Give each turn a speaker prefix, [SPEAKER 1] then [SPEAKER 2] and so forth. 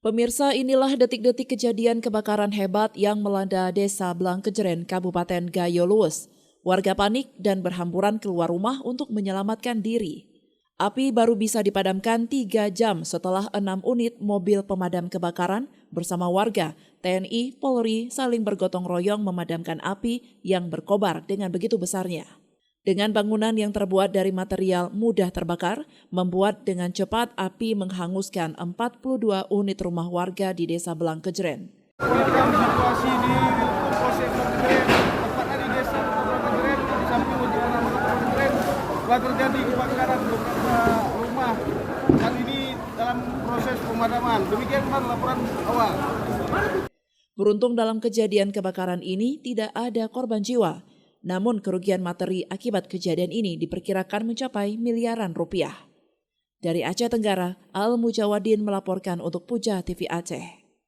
[SPEAKER 1] Pemirsa, inilah detik-detik kejadian kebakaran hebat yang melanda Desa Blangkejeren, Kabupaten Gayo Luwes. Warga panik dan berhamburan keluar rumah untuk menyelamatkan diri. Api baru bisa dipadamkan 3 jam setelah 6 unit mobil pemadam kebakaran bersama warga, TNI, Polri saling bergotong royong memadamkan api yang berkobar dengan begitu besarnya. Dengan bangunan yang terbuat dari material mudah terbakar, membuat dengan cepat api menghanguskan 42 unit rumah warga di Desa Blangkejeren.
[SPEAKER 2] Situasi di Polsek Blangkejeren, tepatnya di Desa Blangkejeren, di samping Ujung Blangkejeren, telah terjadi kebakaran beberapa rumah. Saat ini dalam proses pemadaman. Demikian laporan awal.
[SPEAKER 1] Beruntung dalam kejadian kebakaran ini tidak ada korban jiwa. Namun kerugian materi akibat kejadian ini diperkirakan mencapai miliaran rupiah. Dari Aceh Tenggara, Al Mujawadin melaporkan untuk Puja TV Aceh.